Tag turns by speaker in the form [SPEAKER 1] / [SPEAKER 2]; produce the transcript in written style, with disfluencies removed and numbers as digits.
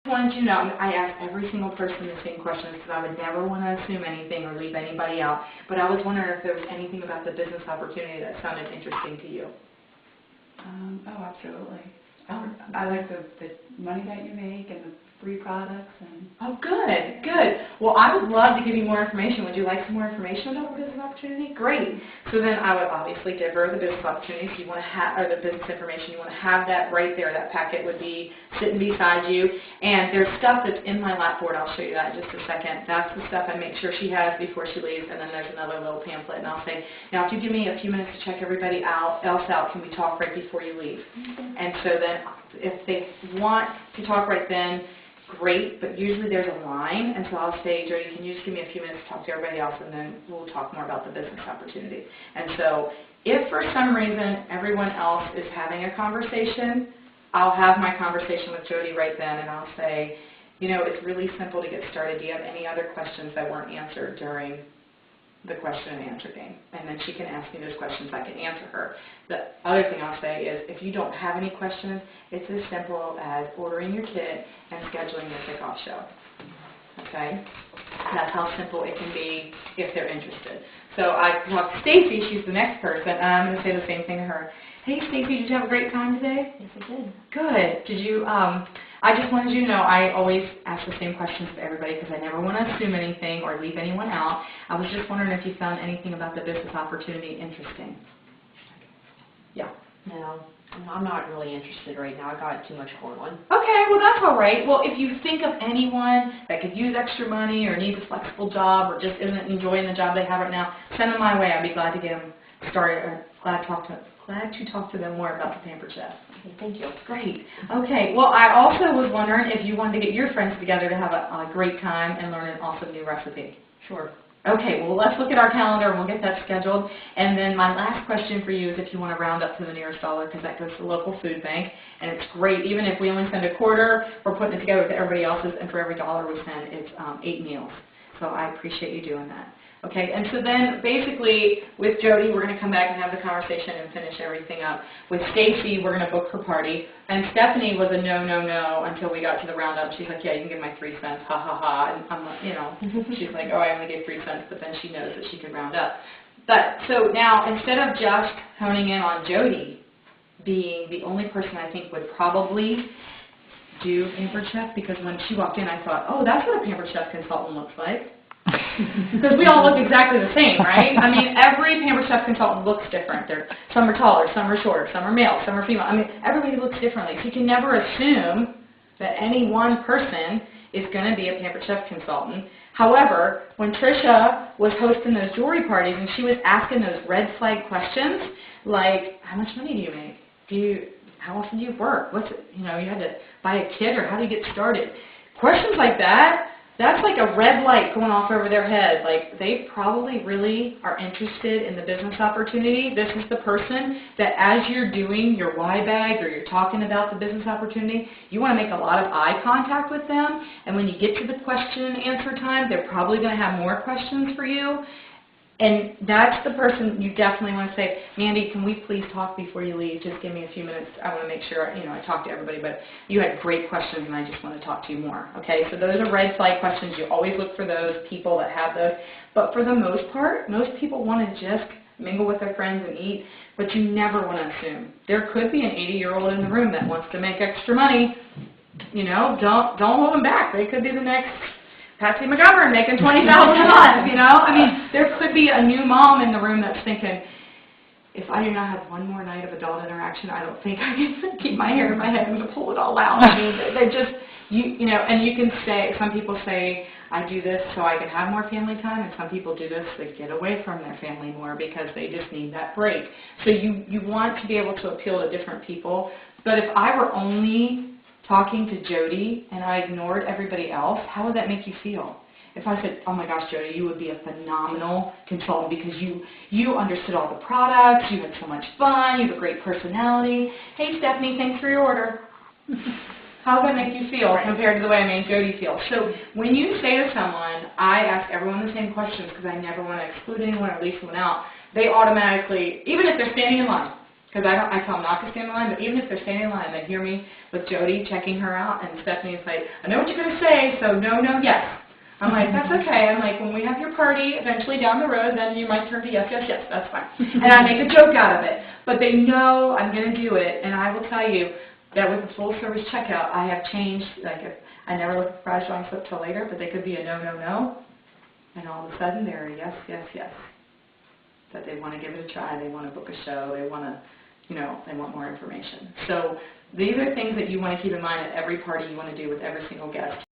[SPEAKER 1] wanted you to know, I ask every single person the same questions because I would never want to assume anything or leave anybody out. But I was wondering if there was anything about the business opportunity that sounded interesting to you.
[SPEAKER 2] Oh, absolutely. I like the money that you make and the free products.
[SPEAKER 1] Oh, good, good. Well, I would love to give you more information. Would you like some more information about the business opportunity? Great. So then I would obviously give her the business opportunity. So you want to have, or the business information, you want to have that right there. That packet would be sitting beside you. And there's stuff that's in my lap board. I'll show you that in just a second. That's the stuff I make sure she has before she leaves. And then there's another little pamphlet. And I'll say, now if you give me a few minutes to check everybody else out, can we talk right before you leave? And so then if they want to talk right then, great, but usually there's a line, and so I'll say, Jody, can you just give me a few minutes to talk to everybody else, and then we'll talk more about the business opportunity. And so if for some reason everyone else is having a conversation, I'll have my conversation with Jody right then, and I'll say, you know, it's really simple to get started. Do you have any other questions that weren't answered during the question and answer game? And then she can ask me those questions. I can answer her. The other thing I'll say is if you don't have any questions, it's as simple as ordering your kit and scheduling the kickoff show. Okay? That's how simple it can be if they're interested. So I talked to Stacy. She's the next person. And I'm going to say the same thing to her. Hey, Stacy, did you have a great time today?
[SPEAKER 3] Yes, I did.
[SPEAKER 1] Good. Did you, I just wanted you to know I always ask the same questions to everybody because I never want to assume anything or leave anyone out. I was just wondering if you found anything about the business opportunity interesting. Yeah.
[SPEAKER 3] No, I'm not really interested right now. I got too much going on.
[SPEAKER 1] Okay, well that's all right. Well, if you think of anyone that could use extra money or needs a flexible job or just isn't enjoying the job they have right now, send them my way. I'd be glad to get them started or glad to talk to them more about the Pampered Chef.
[SPEAKER 3] Okay, thank you.
[SPEAKER 1] Great. Okay, well I also was wondering if you wanted to get your friends together to have a great time and learn an awesome new recipe.
[SPEAKER 3] Sure.
[SPEAKER 1] Okay, well let's look at our calendar and we'll get that scheduled. And then my last question for you is if you want to round up to the nearest dollar because that goes to the local food bank. And it's great, even if we only send a quarter, we're putting it together with everybody else's, and for every dollar we send, it's 8 meals. So I appreciate you doing that. Okay, and so then basically with Jody, we're going to come back and have the conversation and finish everything up. With Stacy, we're going to book her party. And Stephanie was a no until we got to the roundup. She's like, yeah, you can give my 3 cents, ha ha ha. And I'm like, you know, she's like, oh, I only gave 3 cents, but then she knows that she could round up. But so now instead of just honing in on Jody being the only person I think would probably do Pampered Chef, because when she walked in, I thought, oh, that's what a Pampered Chef consultant looks like. Because we all look exactly the same, right? I mean, every Pampered Chef consultant looks different. Some are taller, some are shorter, some are male, some are female. I mean, everybody looks differently. So you can never assume that any one person is going to be a Pampered Chef consultant. However, when Trisha was hosting those jewelry parties and she was asking those red flag questions, like, how much money do you make? How often do you work? You had to buy a kit, or how do you get started? Questions like that. That's like a red light going off over their head. Like, they probably really are interested in the business opportunity. This is the person that as you're doing your why bag or you're talking about the business opportunity, you want to make a lot of eye contact with them. And when you get to the question and answer time, they're probably going to have more questions for you. And that's the person you definitely want to say, Mandy, can we please talk before you leave? Just give me a few minutes. I want to make sure, I talk to everybody, but you had great questions and I just want to talk to you more. Okay, so those are red flag questions. You always look for those people that have those. But for the most part, most people want to just mingle with their friends and eat, but you never want to assume. There could be an 80-year-old in the room that wants to make extra money. Don't hold them back. They could be the next Patsy McGovern making $20,000 a month, I mean, there could be a new mom in the room that's thinking, if I do not have one more night of adult interaction, I don't think I can keep my hair in my head and pull it all out. I mean, they're just, and you can say, some people say, I do this so I can have more family time, and some people do this to get away from their family more because they just need that break. So you want to be able to appeal to different people, but if I were only talking to Jody and I ignored everybody else, how would that make you feel? If I said, oh my gosh, Jody, you would be a phenomenal consultant because you understood all the products, you had so much fun, you have a great personality. Hey, Stephanie, thanks for your order. How does that make you feel compared to the way I made Jody feel? So when you say to someone, I ask everyone the same questions because I never want to exclude anyone or leave someone out, they automatically, even if they're standing in line, Because I tell them not to stand in line, but even if they're standing in line, they hear me with Jody checking her out, and Stephanie's like, I know what you're going to say, so no, no, yes. I'm like, that's okay. I'm like, when we have your party eventually down the road, then you might turn to yes, yes, yes. That's fine. And I make a joke out of it. But they know I'm going to do it, and I will tell you that with the full service checkout, I have changed, like, if I never look at the prize drawing slip till later, but they could be a no, no, no, and all of a sudden they're a yes, yes, yes. That they want to give it a try, they want to book a show, they want to, they want more information. So these are things that you want to keep in mind at every party you want to do with every single guest.